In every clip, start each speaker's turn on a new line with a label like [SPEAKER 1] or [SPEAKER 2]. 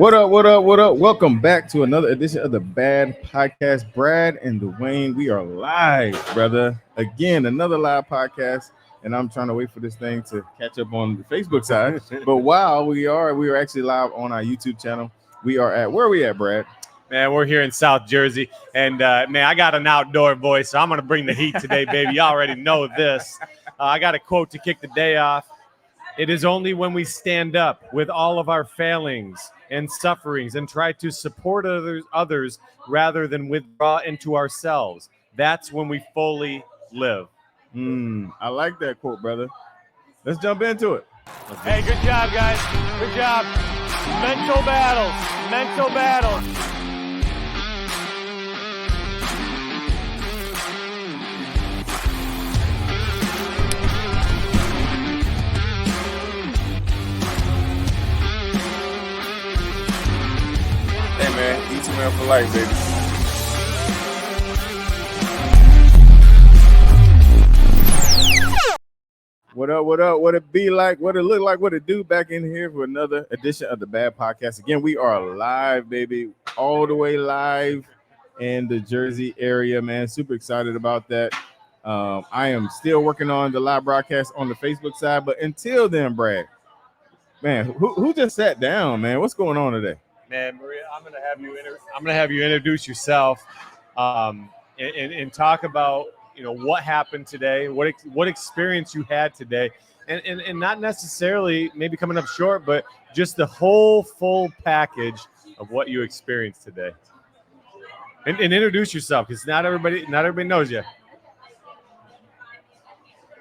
[SPEAKER 1] What up? What up? What up? Welcome back to another edition of the Bad Podcast. Brad and Dwayne, we are live, brother. Again, another live podcast, and I'm trying to wait for this thing to catch up on the Facebook side. But while we are actually live on our YouTube channel. We are at where are we at, Brad?
[SPEAKER 2] Man, we're here in South Jersey, and man, I got an outdoor voice, so I'm gonna bring the heat today, baby. You already know this. I got a quote to kick the day off. It is only when we stand up with all of our failings and sufferings and try to support others rather than withdraw into ourselves. That's when we fully live.
[SPEAKER 1] I like that quote, brother. Let's jump into it.
[SPEAKER 2] Hey, good job, guys. Good job. Mental battles. Mental battles.
[SPEAKER 1] Hey, man. E2 for life, baby. What up, what up, what it be like, what it look like, what it do back in here for another edition of the Bad Podcast. Again, we are live, baby, all the way live in the Jersey area, man. Super excited about that. I am still working on the live broadcast on the Facebook side, but until then, Brad, man, who just sat down, man? What's going on today?
[SPEAKER 2] Man, Maria, I'm gonna have you introduce yourself, and talk about what happened today, what experience you had today, and not necessarily maybe coming up short, but just the whole full package of what you experienced today. And introduce yourself, because not everybody knows you.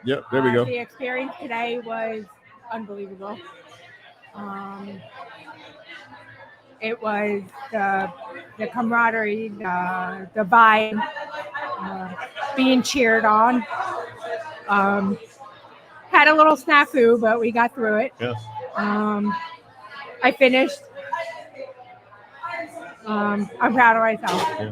[SPEAKER 1] Yep, there we go.
[SPEAKER 3] The experience today was unbelievable. It was the camaraderie, the vibe, being cheered on. Had a little snafu, but we got through it.
[SPEAKER 2] Yeah.
[SPEAKER 3] I finished. I'm proud of myself.
[SPEAKER 2] Yeah.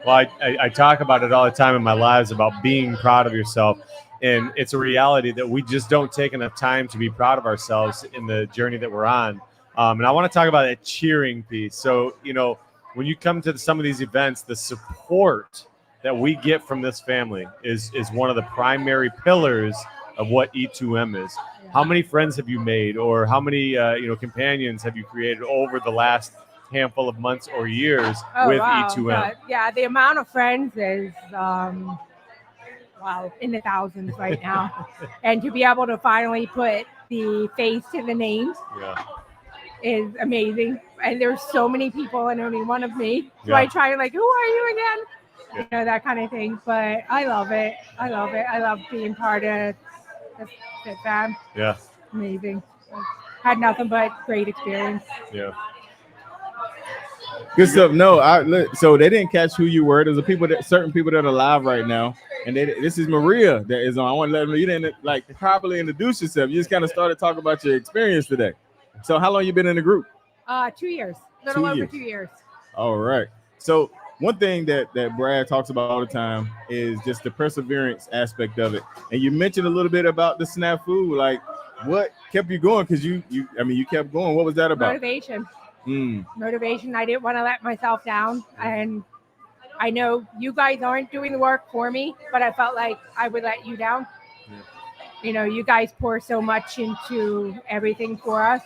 [SPEAKER 2] Well, I talk about it all the time in my lives about being proud of yourself. And it's a reality that we just don't take enough time to be proud of ourselves in the journey that we're on. And I want to talk about that cheering piece. So, when you come to some of these events, the support that we get from this family is one of the primary pillars of what E2M is.
[SPEAKER 3] Yeah.
[SPEAKER 2] How many friends have you made, or how many companions have you created over the last handful of months or years with E2M?
[SPEAKER 3] Yeah, the amount of friends is in the thousands right now. And to be able to finally put the face to the names.
[SPEAKER 2] Yeah.
[SPEAKER 3] Is amazing, and there's so many people and only one of me. So
[SPEAKER 2] Yeah.
[SPEAKER 3] I try to who are you again?
[SPEAKER 2] Yeah.
[SPEAKER 3] That kind of thing. But I love it. I love being part of the fam.
[SPEAKER 2] Yeah.
[SPEAKER 3] Amazing. Had nothing but great experience.
[SPEAKER 2] Yeah.
[SPEAKER 1] Good stuff. No, so they didn't catch who you were. There's certain people that are live right now, and this is Maria that is on. I want to let them know you didn't properly introduce yourself. You just kind of started talking about your experience today. So how long you been in the group?
[SPEAKER 3] 2 years. Over 2 years.
[SPEAKER 1] All right. So one thing that Brad talks about all the time is just the perseverance aspect of it. And you mentioned a little bit about the snafu. Like, what kept you going? Because you kept going. What was that about?
[SPEAKER 3] Motivation. Motivation. I didn't want to let myself down. And I know you guys aren't doing the work for me, but I felt like I would let you down. Yeah. You guys pour so much into everything for us,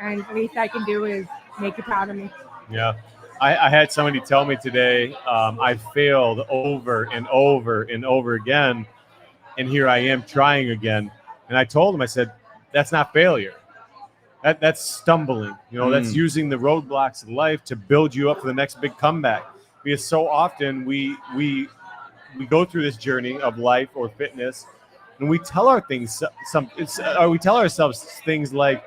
[SPEAKER 3] and the least I can do is make you proud of me.
[SPEAKER 2] Yeah. I had somebody tell me today, I failed over and over and over again, and here I am trying again. And I told him, I said, that's not failure. That's stumbling. That's using the roadblocks of life to build you up for the next big comeback. Because so often we go through this journey of life or fitness, and we tell we tell ourselves things like,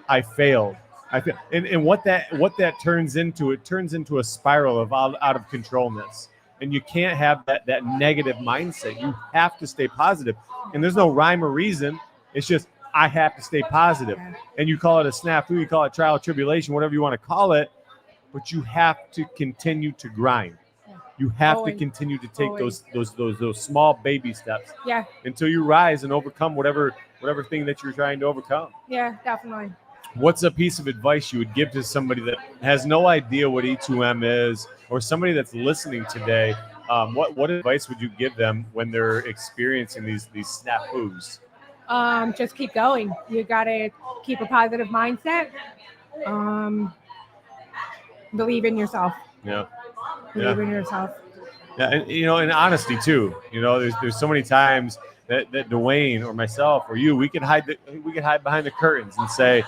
[SPEAKER 2] I failed. And what that turns into, it turns into a spiral of out of controlness. And you can't have that negative mindset. You have to stay positive. And there's no rhyme or reason. It's just, I have to stay positive. And you call it a snafu, you call it trial, tribulation, whatever you want to call it, but you have to continue to grind. You have to continue to take those small baby steps.
[SPEAKER 3] Yeah.
[SPEAKER 2] Until you rise and overcome whatever thing that you're trying to overcome.
[SPEAKER 3] Yeah, definitely.
[SPEAKER 2] what's a piece of advice you would give to somebody that has no idea what E2M is, or somebody that's listening today? What advice would you give them when they're experiencing these snafus?
[SPEAKER 3] Just keep going. You got to keep a positive mindset. Believe in yourself.
[SPEAKER 2] Yeah.
[SPEAKER 3] Believe in yourself.
[SPEAKER 2] Yeah, and and honesty too. There's so many times that Dwayne or myself or you, we can hide behind the curtains and say,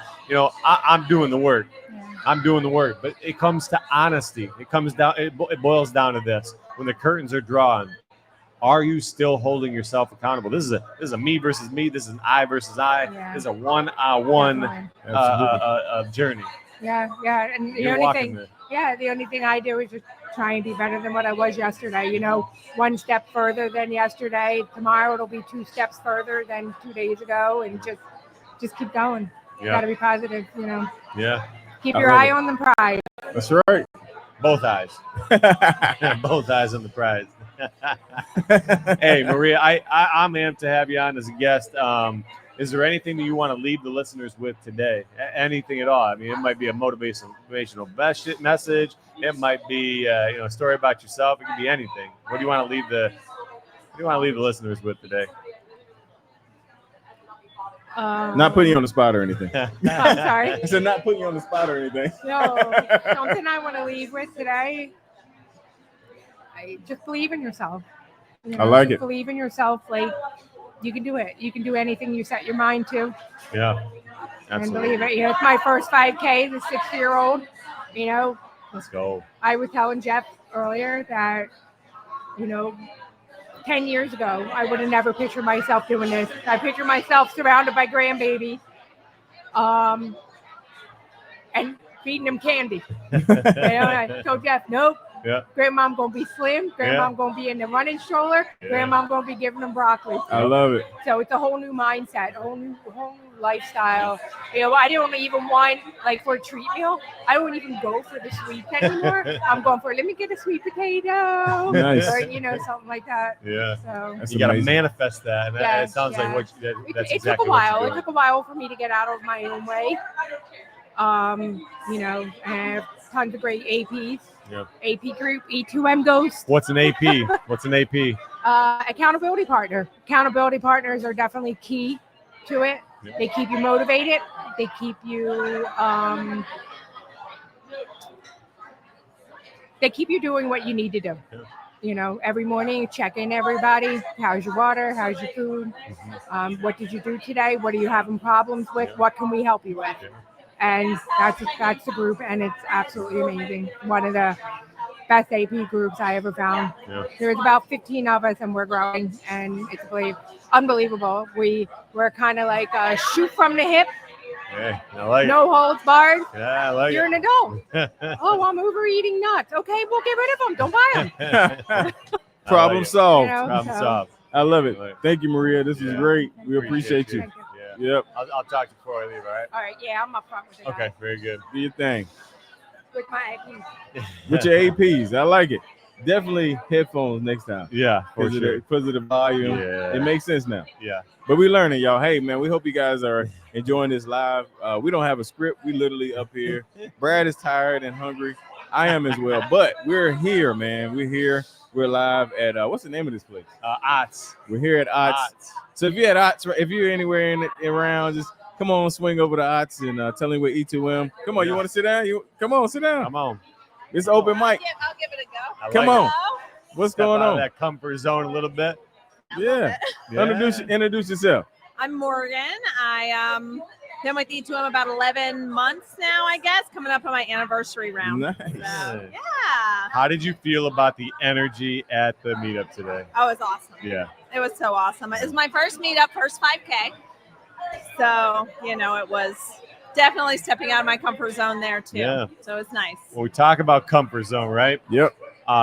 [SPEAKER 2] I'm doing the work.
[SPEAKER 3] Yeah.
[SPEAKER 2] I'm doing the work. But it comes to honesty. It comes down. It boils down to this: when the curtains are drawn, are you still holding yourself accountable? This is a me versus me. This is an I versus I.
[SPEAKER 3] Yeah.
[SPEAKER 2] This is a one-on-one journey.
[SPEAKER 3] Yeah, and the only thing I do is just try and be better than what I was yesterday. One step further than yesterday. Tomorrow it'll be 2 steps further than 2 days ago, and just keep going.
[SPEAKER 2] Yeah.
[SPEAKER 3] Got to be positive.
[SPEAKER 2] Yeah.
[SPEAKER 3] Keep your eye on the prize.
[SPEAKER 1] That's right.
[SPEAKER 2] Both eyes. Both eyes on the prize. Hey, Maria, I'm amped to have you on as a guest. Is there anything that you want to leave the listeners with today? Anything at all? I mean, it might be a motivational message. It might be a story about yourself. It could be anything. What do you want to leave the listeners with today?
[SPEAKER 1] Not putting you on the spot or anything.
[SPEAKER 3] I'm sorry.
[SPEAKER 1] I said not putting you on the spot or anything.
[SPEAKER 3] No, something I want to leave with today. I just believe in yourself.
[SPEAKER 1] I like it.
[SPEAKER 3] Believe in yourself. Like, you can do it. You can do anything you set your mind to.
[SPEAKER 2] Yeah, absolutely.
[SPEAKER 3] And believe it. It's my first 5K, the 6-year-old.
[SPEAKER 2] Let's go.
[SPEAKER 3] I was telling Jeff earlier that, 10 years ago, I would have never pictured myself doing this. I picture myself surrounded by grandbabies, and feeding them candy. I told Jeff, nope.
[SPEAKER 2] Yeah.
[SPEAKER 3] Grandmom gonna be slim. Grandmom gonna be in the running stroller.
[SPEAKER 2] Yeah.
[SPEAKER 3] Grandmom gonna be giving them broccoli.
[SPEAKER 1] I love it.
[SPEAKER 3] So it's a whole new mindset, a whole new lifestyle. I don't even want for a treat meal. I don't even go for the sweets anymore. I'm going for let me get a sweet potato,
[SPEAKER 1] nice.
[SPEAKER 3] or something like that.
[SPEAKER 2] Yeah.
[SPEAKER 3] So
[SPEAKER 1] That's
[SPEAKER 2] you got to
[SPEAKER 1] amazing.
[SPEAKER 2] manifest that, and it sounds like that's
[SPEAKER 3] it
[SPEAKER 2] exactly
[SPEAKER 3] took a while.
[SPEAKER 2] what
[SPEAKER 3] It took a while for me to get out of my own way. I have tons of great APs.
[SPEAKER 2] Yeah.
[SPEAKER 3] AP group, E2M Ghost.
[SPEAKER 2] What's an AP? What's an AP?
[SPEAKER 3] Accountability partner. Accountability partners are definitely key to it.
[SPEAKER 2] Yeah.
[SPEAKER 3] They keep you motivated. They keep you doing what you need to do. Yeah. Every morning, check in everybody. How's your water? How's your food?
[SPEAKER 2] Mm-hmm.
[SPEAKER 3] What did you do today? What are you having problems with?
[SPEAKER 2] Yeah.
[SPEAKER 3] What can we help you with?
[SPEAKER 2] Yeah.
[SPEAKER 3] And that's the group, and it's absolutely amazing. One of the best AP groups I ever found.
[SPEAKER 2] Yeah.
[SPEAKER 3] There's about 15 of us, and we're growing, and it's unbelievable. We're kind of like a shoot from the hip.
[SPEAKER 2] Hey, I like
[SPEAKER 3] no holds barred.
[SPEAKER 2] Yeah, I like
[SPEAKER 3] You're an adult. Oh, I'm overeating nuts. Okay, we'll get rid of them. Don't buy them.
[SPEAKER 1] Problem solved.
[SPEAKER 2] Problem solved.
[SPEAKER 1] I love it. Thank you, Maria. This is great. We appreciate you.
[SPEAKER 2] Yeah. Yep. I'll talk to you before I leave, all right?
[SPEAKER 3] All right. Yeah, I'm up front with it.
[SPEAKER 2] Okay, very good.
[SPEAKER 1] Do your thing.
[SPEAKER 3] With my APs.
[SPEAKER 1] With your APs. I like it. Definitely headphones next time.
[SPEAKER 2] Yeah, for sure.
[SPEAKER 1] Because of the volume.
[SPEAKER 2] Yeah.
[SPEAKER 1] It makes sense now.
[SPEAKER 2] Yeah.
[SPEAKER 1] But we're learning, y'all. Hey, man, we hope you guys are enjoying this live. We don't have a script. We literally up here. Brad is tired and hungry. I am as well. But we're here, man. We're here. We're live at, what's the name of this place?
[SPEAKER 2] Otts.
[SPEAKER 1] We're here at Otts. So if you're at Otts, if you're anywhere around, just come on, swing over to Otts and tell me we're E2M. Come on, you want to sit down? Come on, sit down.
[SPEAKER 2] Come on.
[SPEAKER 1] It's open mic.
[SPEAKER 4] I'll give it a go.
[SPEAKER 1] Come on. What's going on?
[SPEAKER 2] That comfort zone a little bit.
[SPEAKER 1] Yeah. Introduce yourself.
[SPEAKER 4] I'm Morgan. I been with E2M about 11 months now, I guess, coming up on my anniversary round.
[SPEAKER 1] Nice.
[SPEAKER 4] So, yeah.
[SPEAKER 2] How did you feel about the energy at the meetup today?
[SPEAKER 4] Oh, it was awesome.
[SPEAKER 2] Yeah.
[SPEAKER 4] It was so awesome. It was my first meetup, first 5K. So, it was definitely stepping out of my comfort zone there too.
[SPEAKER 2] Yeah.
[SPEAKER 4] So it's nice.
[SPEAKER 2] Well, we talk about comfort zone, right?
[SPEAKER 1] Yep.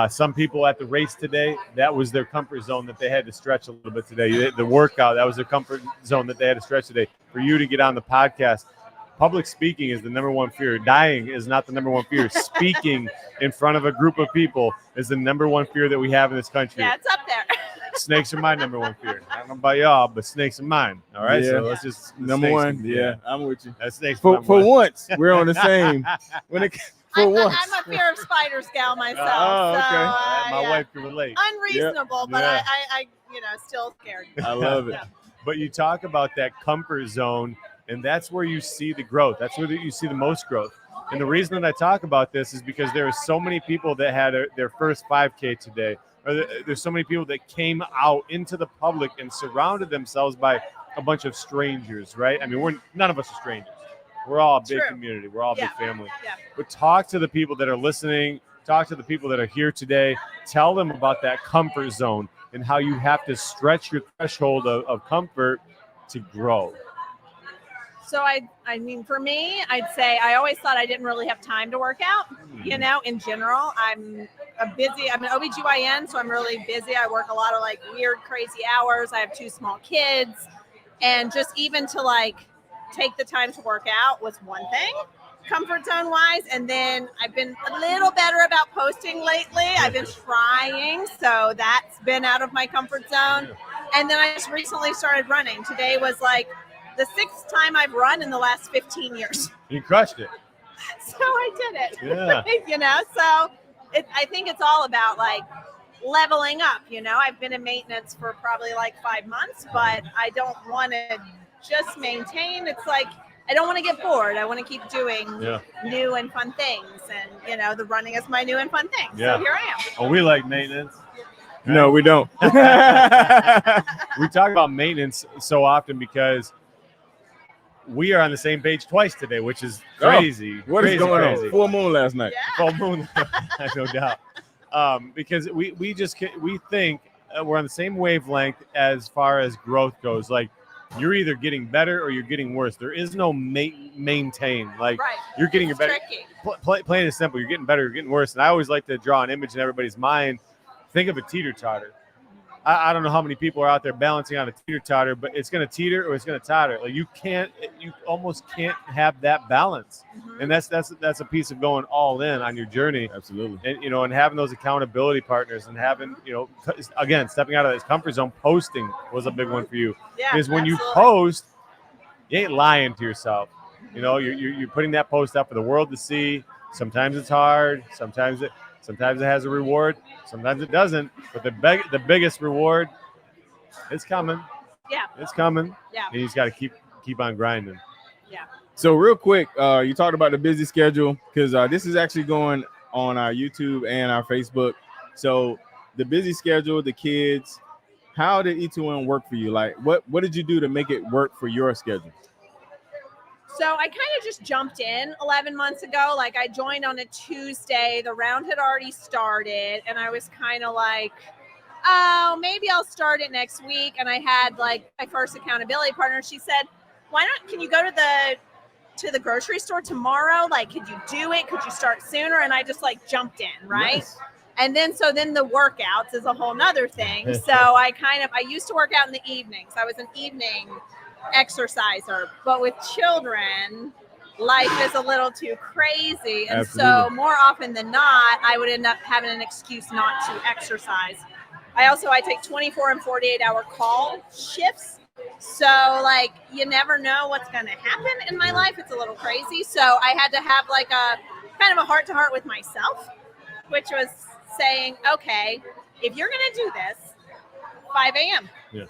[SPEAKER 2] Some people at the race today, that was their comfort zone that they had to stretch a little bit today. The workout, that was their comfort zone that they had to stretch today. For you to get on the podcast, public speaking is the number one fear. Dying is not the number one fear. Speaking in front of a group of people is the number one fear that we have in this country.
[SPEAKER 4] Yeah, it's up there.
[SPEAKER 2] Snakes are my number one fear. I don't know about y'all, but snakes are mine. All right,
[SPEAKER 1] Yeah.
[SPEAKER 2] so let's just
[SPEAKER 1] Number one. Yeah, I'm with you.
[SPEAKER 2] That's snakes
[SPEAKER 1] For
[SPEAKER 2] number one.
[SPEAKER 1] once, we're on the same. When it for once.
[SPEAKER 4] I'm a fear of spiders gal myself.
[SPEAKER 1] Oh, okay.
[SPEAKER 4] So,
[SPEAKER 2] My
[SPEAKER 4] yeah.
[SPEAKER 2] wife can relate.
[SPEAKER 4] Unreasonable, but
[SPEAKER 2] Yeah.
[SPEAKER 4] I still scared.
[SPEAKER 1] I love it.
[SPEAKER 4] Yeah.
[SPEAKER 2] But you talk about that comfort zone, and that's where you see the growth. That's where you see the most growth. And the reason that I talk about this is because there are so many people that had their first 5K today. Or there's so many people that came out into the public and surrounded themselves by a bunch of strangers, right? I mean, none of us are strangers. We're all a big
[SPEAKER 4] True.
[SPEAKER 2] community. We're all a
[SPEAKER 4] Yeah.
[SPEAKER 2] big family.
[SPEAKER 4] Yeah.
[SPEAKER 2] But talk to the people that are listening. Talk to the people that are here today. Tell them about that comfort zone and how you have to stretch your threshold of comfort to grow.
[SPEAKER 4] So I mean, for me, I'd say I always thought I didn't really have time to work out. You know, in general, I'm an OBGYN, so I'm really busy. I work a lot of like weird, crazy hours. I have 2 small kids, and just even to like take the time to work out was one thing, comfort zone wise. And then I've been a little better about posting lately. I've been trying, so that's been out of my comfort zone. And then I just recently started running. Today was like the 6th time I've run in the last 15 years.
[SPEAKER 2] You crushed it.
[SPEAKER 4] So I did it.
[SPEAKER 2] Yeah.
[SPEAKER 4] So I think it's all about like leveling up. I've been in maintenance for probably like 5 months, but I don't want to just maintain. It's like I don't want to get bored. I want to keep doing new and fun things. And, the running is my new and fun thing.
[SPEAKER 2] Yeah.
[SPEAKER 4] So here I am.
[SPEAKER 2] Oh, we like maintenance.
[SPEAKER 1] No, we don't.
[SPEAKER 2] We talk about maintenance so often because we are on the same page twice today, which is crazy.
[SPEAKER 1] What is going on? Full moon last night.
[SPEAKER 4] Yeah.
[SPEAKER 2] Full moon, no doubt. Because we think we're on the same wavelength as far as growth goes. Like you're either getting better or you're getting worse. There is no maintain. Like
[SPEAKER 4] Right.
[SPEAKER 2] you're getting
[SPEAKER 4] It's
[SPEAKER 2] better.
[SPEAKER 4] tricky.
[SPEAKER 2] Plain and simple. You're getting better. You're getting worse. And I always like to draw an image in everybody's mind. Think of a teeter-totter. I don't know how many people are out there balancing on a teeter-totter, but it's going to teeter or it's going to totter. Like you almost can't have that balance.
[SPEAKER 4] Mm-hmm.
[SPEAKER 2] And that's a piece of going all in on your journey.
[SPEAKER 1] Absolutely.
[SPEAKER 2] And and having those accountability partners and having, again, stepping out of this comfort zone. Posting was a big one for you.
[SPEAKER 4] Yeah.
[SPEAKER 2] Because when you
[SPEAKER 4] absolutely.
[SPEAKER 2] post, you ain't lying to yourself. You're putting that post up for the world to see. Sometimes it's hard. Sometimes it has a reward. Sometimes it doesn't. But the biggest reward, it's coming.
[SPEAKER 4] Yeah.
[SPEAKER 2] It's coming.
[SPEAKER 4] Yeah.
[SPEAKER 2] And you just got to keep on grinding.
[SPEAKER 4] Yeah.
[SPEAKER 1] So real quick, you talked about the busy schedule because this is actually going on our YouTube and our Facebook. So the busy schedule, the kids, how did E2N work for you? Like what did you do to make it work for your schedule?
[SPEAKER 4] So I kind of just jumped in 11 months ago. Like I joined on a Tuesday. The round had already started. And I was kind of like, oh, maybe I'll start it next week. And I had like my first accountability partner. She said, can you go to the grocery store tomorrow? Like, could you do it? Could you start sooner? And I just like jumped in, right?
[SPEAKER 1] Nice.
[SPEAKER 4] And then the workouts is a whole nother thing. So I used to work out in the evenings. I was an evening exerciser, but with children, life is a little too crazy. And
[SPEAKER 1] Absolutely.
[SPEAKER 4] so more often than not, I would end up having an excuse not to exercise. I take 24 and 48 hour call shifts. So like, you never know what's going to happen in my life. It's a little crazy. So I had to have like a kind of a heart to heart with myself, which was saying, okay, if you're going to do this, 5 a.m.
[SPEAKER 2] Yeah.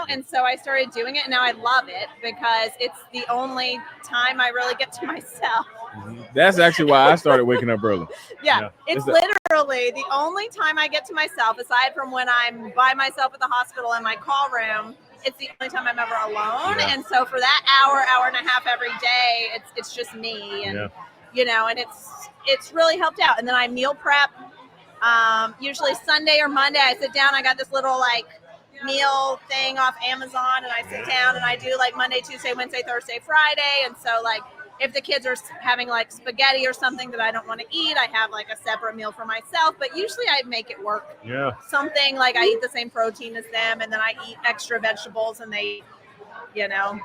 [SPEAKER 4] And so I started doing it, and now I love it because it's the only time I really get to myself.
[SPEAKER 1] That's actually why I started waking up early.
[SPEAKER 4] Yeah. It's literally the only time I get to myself, aside from when I'm by myself at the hospital in my call room. It's the only time I'm ever alone.
[SPEAKER 2] Yeah.
[SPEAKER 4] And so for that hour and a half every day, it's just me. And, and it's really helped out. And then I meal prep. Usually Sunday or Monday, I sit down. I got this little like meal thing off Amazon, and I sit down and I do like Monday, Tuesday, Wednesday, Thursday, Friday. And so like if the kids are having like spaghetti or something that I don't want to eat, I have like a separate meal for myself. But usually I make it work.
[SPEAKER 2] Yeah.
[SPEAKER 4] Something like I eat the same protein as them, and then I eat extra vegetables, and they, potatoes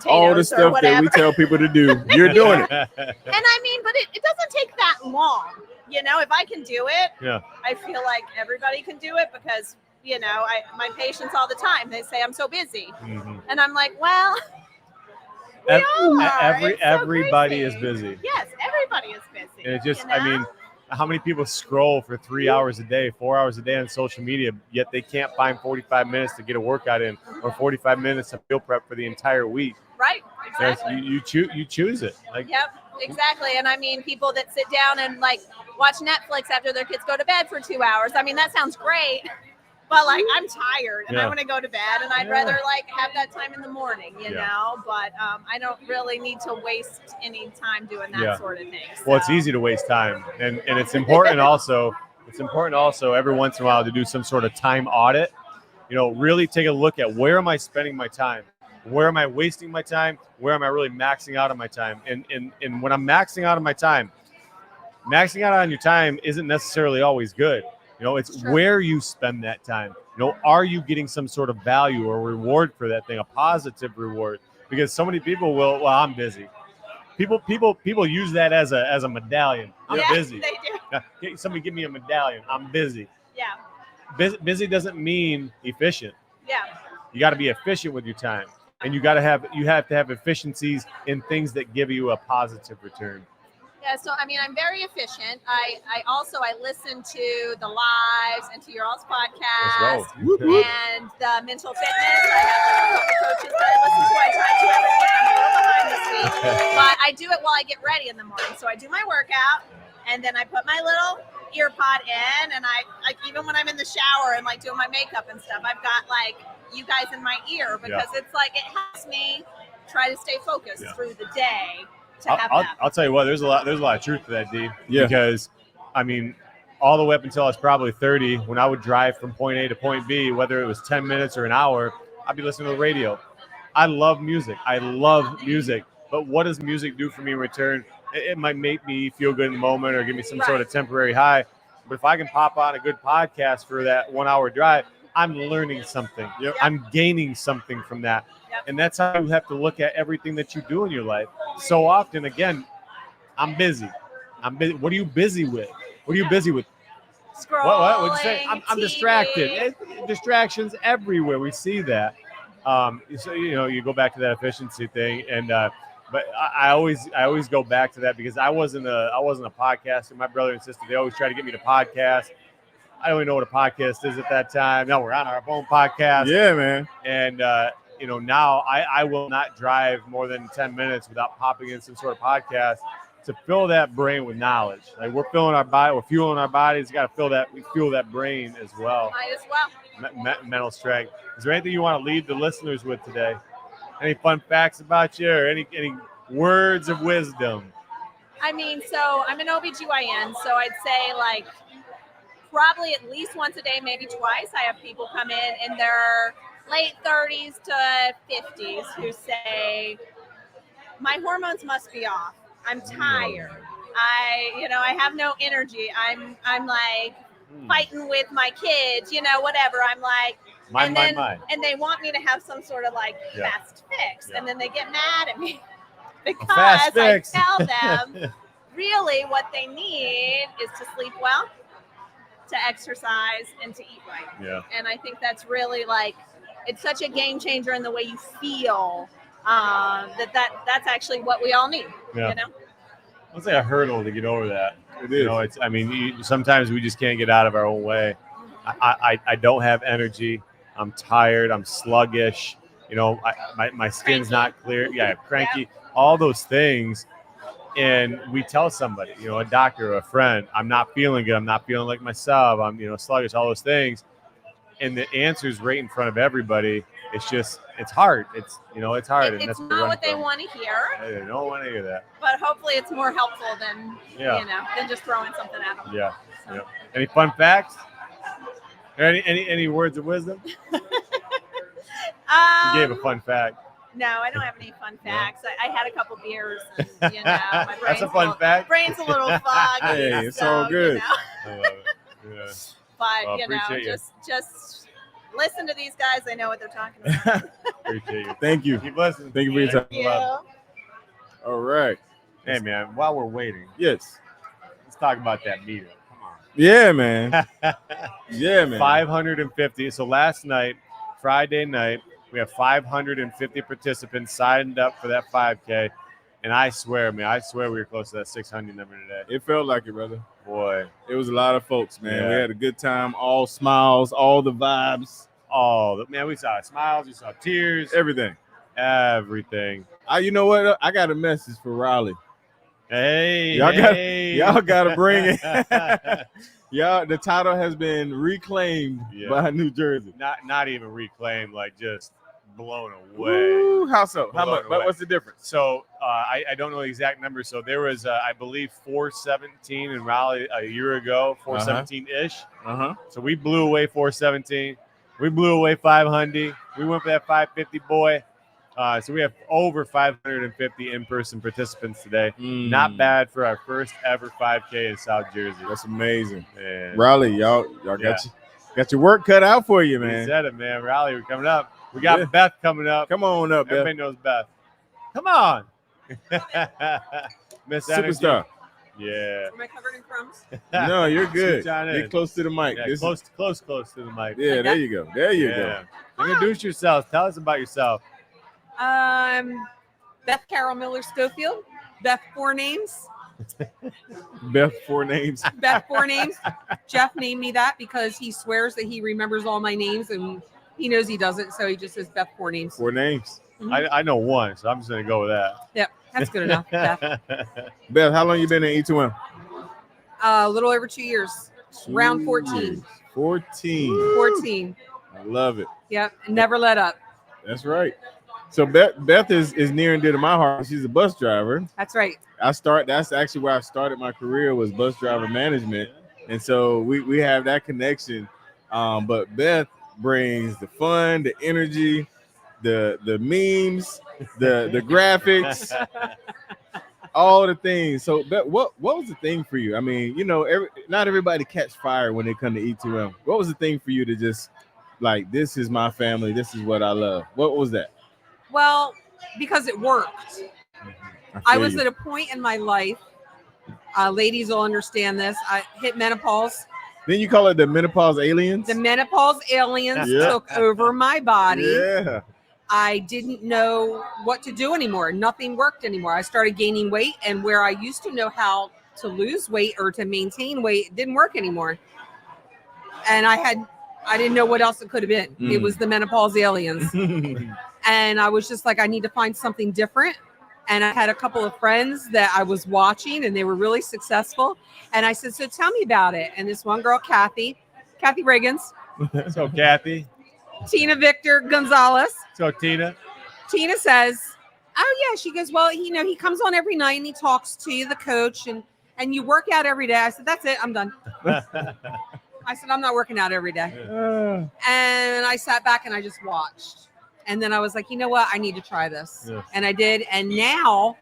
[SPEAKER 1] All the
[SPEAKER 4] or
[SPEAKER 1] stuff
[SPEAKER 4] whatever.
[SPEAKER 1] that we tell people to do, you're doing it.
[SPEAKER 4] And I mean, but it doesn't take that long. If I can do it,
[SPEAKER 2] Yeah.
[SPEAKER 4] I feel like everybody can do it because my patients all the time, they say I'm so busy.
[SPEAKER 2] Mhm.
[SPEAKER 4] And I'm like, well, we
[SPEAKER 2] Ev-
[SPEAKER 4] all are. It's so
[SPEAKER 2] everybody
[SPEAKER 4] crazy.
[SPEAKER 2] is busy.
[SPEAKER 4] Yes, everybody is busy.
[SPEAKER 2] And it just,
[SPEAKER 4] you know?
[SPEAKER 2] I mean, how many people scroll for 3 hours a day, 4 hours a day on social media, yet they can't find 45 minutes to get a workout in or 45 minutes of meal prep for the entire week?
[SPEAKER 4] Right, exactly.
[SPEAKER 2] You choose it. Like,
[SPEAKER 4] Yep, exactly. And I mean, people that sit down and like watch Netflix after their kids go to bed for 2 hours. I mean, that sounds great, but like I'm tired and I
[SPEAKER 2] Yeah.
[SPEAKER 4] want to go to bed, and I'd
[SPEAKER 2] Yeah.
[SPEAKER 4] rather like have that time in the morning, you
[SPEAKER 2] Yeah.
[SPEAKER 4] know. But I don't really need to waste any time doing that
[SPEAKER 2] Yeah.
[SPEAKER 4] sort of thing.
[SPEAKER 2] well, it's
[SPEAKER 4] So,
[SPEAKER 2] easy to waste time, and it's important also. It's important also every once in a while to do some sort of time audit. Really take a look at where am I spending my time, where am I wasting my time, where am I really maxing out on my time, and when I'm maxing out on my time, maxing out on your time isn't necessarily always good. It's
[SPEAKER 4] Sure.
[SPEAKER 2] where you spend that time. Are you getting some sort of value or reward for that thing, a positive reward? Because so many people will, well, I'm busy. People use that as a medallion. I'm
[SPEAKER 4] yeah,
[SPEAKER 2] busy.
[SPEAKER 4] they do.
[SPEAKER 2] Somebody give me a medallion. I'm busy.
[SPEAKER 4] Yeah,
[SPEAKER 2] Busy doesn't mean efficient.
[SPEAKER 4] yeah.
[SPEAKER 2] You got to be efficient with your time, and you have to have efficiencies in things that give you a positive return.
[SPEAKER 4] Yeah, so I mean, I'm very efficient. I listen to the lives and to your all's podcast
[SPEAKER 2] Let's go.
[SPEAKER 4] and the mental fitness. I have like a couple coaches that I listen to. I try to every week. I'm a little behind this week, but I do it while I get ready in the morning. So I do my workout, and then I put my little ear pod in, and I like even when I'm in the shower and like doing my makeup and stuff, I've got like you guys in my ear because it's like it helps me try to stay focused through the day.
[SPEAKER 2] I'll tell you what. There's a lot of truth to that, D.
[SPEAKER 1] Yeah.
[SPEAKER 2] Because, I mean, all the way up until I was probably 30, when I would drive from point A to point B, whether it was 10 minutes or an hour, I'd be listening to the radio. I love music. But what does music do for me in return? It might make me feel good in the moment or give me some sort of temporary high. But if I can pop on a good podcast for that 1 hour drive, I'm learning something.
[SPEAKER 1] Yep.
[SPEAKER 2] I'm gaining something from that.
[SPEAKER 4] Yep.
[SPEAKER 2] And that's how you have to look at everything that you do in your life. So often, again, I'm busy. What are you busy with?
[SPEAKER 4] Scrolling,
[SPEAKER 2] What would you say? I'm
[SPEAKER 4] TV.
[SPEAKER 2] distracted. Distractions everywhere. We see that. So you go back to that efficiency thing, and but I always go back to that because I wasn't a podcaster. My brother and sister, they always try to get me to podcast. I don't even know what a podcast is at that time. Now we're on our own podcast.
[SPEAKER 1] Yeah, man.
[SPEAKER 2] And now I will not drive more than 10 minutes without popping in some sort of podcast to fill that brain with knowledge. Like we're fueling our bodies. Got to fuel that brain as well.
[SPEAKER 4] Might as well.
[SPEAKER 2] Mental strength. Is there anything you want to leave the listeners with today? Any fun facts about you or any words of wisdom?
[SPEAKER 4] I mean, so I'm an OBGYN, so I'd say like probably at least once a day, maybe twice. I have people come in their late 30s to 50s who say, my hormones must be off. I'm tired. I have no energy. I'm like fighting with my kids, whatever. I'm like, and they want me to have some sort of like fast fix. And then they get mad at me because I tell them really what they need is to sleep well, to exercise, and to eat right.
[SPEAKER 2] Yeah.
[SPEAKER 4] And I think that's really like, it's such a game changer in the way you feel that's actually what we all need.
[SPEAKER 2] Yeah. It's like a hurdle to get over that. It is. Sometimes we just can't get out of our own way. I don't have energy. I'm tired. I'm sluggish. My skin's not clear. Yeah, cranky. Yep. All those things. And we tell somebody, a doctor or a friend, I'm not feeling good. I'm not feeling like myself. I'm, sluggish, all those things. And the answer is right in front of everybody. It's just, it's hard. It's hard.
[SPEAKER 4] And that's not what they want to hear.
[SPEAKER 2] They don't want to hear that.
[SPEAKER 4] But hopefully it's more helpful than, than just throwing something at them.
[SPEAKER 2] Yeah. So. Yeah. Any fun facts? Any words of wisdom? You gave a fun fact.
[SPEAKER 4] No, I don't have any fun facts. I had a couple beers, and my brain's
[SPEAKER 2] that's a fun fact.
[SPEAKER 4] Brain's a little foggy.
[SPEAKER 1] Hey, it's all good.
[SPEAKER 2] I love it. Yeah.
[SPEAKER 4] But just listen to these guys. They know what they're talking about.
[SPEAKER 2] Appreciate you.
[SPEAKER 1] Thank you.
[SPEAKER 2] Keep listening.
[SPEAKER 1] Thank you for your time.
[SPEAKER 4] Yeah.
[SPEAKER 1] All right.
[SPEAKER 2] Hey man, while we're waiting,
[SPEAKER 1] yes,
[SPEAKER 2] let's talk about that meter. Come on.
[SPEAKER 1] Yeah, man. Yeah, man.
[SPEAKER 2] 550. So last night, Friday night, we have 550 participants signed up for that 5K. And I swear we were close to that 600 number today.
[SPEAKER 1] It felt like it, brother.
[SPEAKER 2] Boy.
[SPEAKER 1] It was a lot of folks, man. We
[SPEAKER 2] Yeah.
[SPEAKER 1] had a good time, all smiles, all the vibes.
[SPEAKER 2] Oh, man, we saw smiles, we saw tears,
[SPEAKER 1] everything.
[SPEAKER 2] You
[SPEAKER 1] know what? I got a message for Raleigh.
[SPEAKER 2] Hey,
[SPEAKER 1] y'all gotta bring it. Y'all, the title has been reclaimed by New Jersey.
[SPEAKER 2] Not even reclaimed, like just blown away.
[SPEAKER 1] Ooh, how so? How much?
[SPEAKER 2] Away.
[SPEAKER 1] What's the difference?
[SPEAKER 2] So I don't know the exact number. So there was, I believe, 417 in Raleigh a year ago, 417-ish. So we blew away 417. We blew away 500. We went for that 550, boy. So we have over 550 in-person participants today. Not bad for our first ever 5K in South Jersey.
[SPEAKER 1] That's amazing.
[SPEAKER 2] Man.
[SPEAKER 1] Raleigh, y'all got your work cut out for you, man.
[SPEAKER 2] You said it, man. Raleigh, we're coming up. We got Beth coming up.
[SPEAKER 1] Come on up,
[SPEAKER 2] Everybody knows Beth. Come on. Miss
[SPEAKER 1] Superstar.
[SPEAKER 2] Yeah.
[SPEAKER 4] Am I covered in crumbs?
[SPEAKER 1] No, you're good. Get close to the mic.
[SPEAKER 2] Yeah, close to the mic.
[SPEAKER 1] Yeah, there you go. There you go.
[SPEAKER 2] Introduce yourself. Tell us about yourself.
[SPEAKER 5] Beth Carol Miller Schofield. Beth, 4 names.
[SPEAKER 1] Beth, 4 names.
[SPEAKER 5] Beth, 4 names. Jeff named me that because he swears that he remembers all my names and he knows he doesn't, so he just says Beth, 4 names.
[SPEAKER 1] 4 names.
[SPEAKER 2] Mm-hmm. I know one, so I'm just going to go with that.
[SPEAKER 5] Yep, that's good enough, Beth.
[SPEAKER 1] Beth, how long you been in E2M?
[SPEAKER 5] A little over 2 years. Round 14.
[SPEAKER 1] 14. I love it.
[SPEAKER 5] Yep, never let up.
[SPEAKER 1] That's right. So Beth is near and dear to my heart. She's a bus driver.
[SPEAKER 5] That's right.
[SPEAKER 1] That's actually where I started my career, was bus driver management. And so we have that connection. But Beth brings the fun, the energy, the memes, the graphics, all the things. So Beth, what was the thing for you? I mean, not everybody catch fire when they come to E2M. What was the thing for you to just like, this is my family, this is what I love? What was that?
[SPEAKER 5] Well, because it worked. I was at a point in my life, ladies will understand this, I hit menopause.
[SPEAKER 1] Then you call it the menopause aliens?
[SPEAKER 5] The menopause aliens took over my body.
[SPEAKER 1] Yeah.
[SPEAKER 5] I didn't know what to do anymore. Nothing worked anymore. I started gaining weight, and where I used to know how to lose weight or to maintain weight, it didn't work anymore. And I didn't know what else it could have been. It was the menopause aliens. And I was just like, I need to find something different. And I had a couple of friends that I was watching, and they were really successful. And I said, so tell me about it. And this one girl, Kathy Riggins.
[SPEAKER 2] So Kathy.
[SPEAKER 5] Tina Victor Gonzalez.
[SPEAKER 2] So Tina
[SPEAKER 5] says, oh yeah. She goes, well, he comes on every night and he talks to you, the coach, and you work out every day. I said, that's it. I'm done. I said, I'm not working out every day. And I sat back and I just watched. And then I was like, you know what? I need to try this. Yes. And I did. And now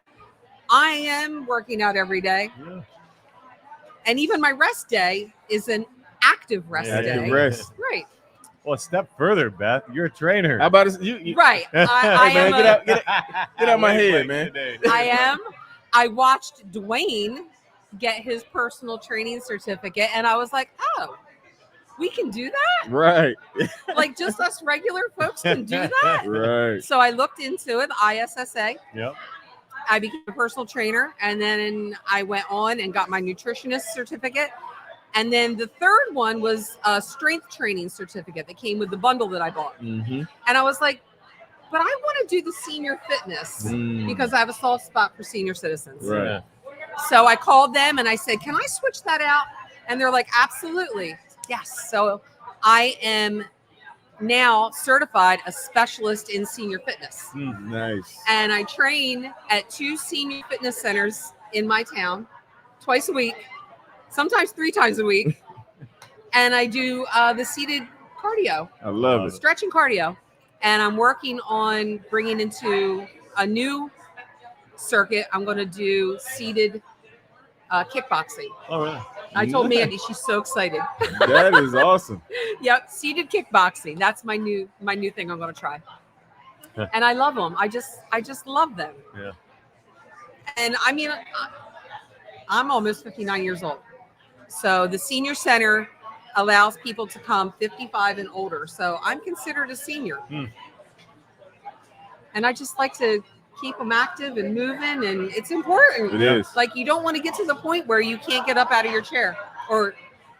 [SPEAKER 5] I am working out every day. Yeah. And even my rest day is an active rest day.
[SPEAKER 1] Active rest.
[SPEAKER 5] Right.
[SPEAKER 2] Well, a step further, Beth. You're a trainer.
[SPEAKER 1] How about you?
[SPEAKER 5] Right. I
[SPEAKER 1] man,
[SPEAKER 5] am
[SPEAKER 1] get out my head, man.
[SPEAKER 5] I am. I watched Dwayne get his personal training certificate, and I was like, oh, we can do that?
[SPEAKER 1] Right.
[SPEAKER 5] Like just us regular folks can do that?
[SPEAKER 1] Right.
[SPEAKER 5] So I looked into it, ISSA.
[SPEAKER 2] Yep.
[SPEAKER 5] I became a personal trainer, and then I went on and got my nutritionist certificate. And then the third one was a strength training certificate that came with the bundle that I bought.
[SPEAKER 1] Mm-hmm.
[SPEAKER 5] And I was like, but I want to do the senior fitness because I have a soft spot for senior citizens.
[SPEAKER 1] Right.
[SPEAKER 5] So I called them and I said, can I switch that out? And they're like, absolutely. Yes. So I am now certified a specialist in senior fitness.
[SPEAKER 1] Nice.
[SPEAKER 5] And I train at 2 senior fitness centers in my town twice a week, sometimes 3 times a week. And I do the seated cardio.
[SPEAKER 1] I love it.
[SPEAKER 5] Stretching cardio. And I'm working on bringing into a new circuit. I'm going to do seated kickboxing.
[SPEAKER 2] Oh, really?
[SPEAKER 5] I told Mandy, she's so excited.
[SPEAKER 1] That is awesome.
[SPEAKER 5] Yep, seated kickboxing. That's my new thing I'm going to try. And I love them. I just love them.
[SPEAKER 2] Yeah.
[SPEAKER 5] And I mean, I'm almost 59 years old. So the senior center allows people to come 55 and older. So I'm considered a senior. And I just like to keep them active and moving, and it's important.
[SPEAKER 1] It is.
[SPEAKER 5] Like, you don't want to get to the point where you can't get up out of your chair, or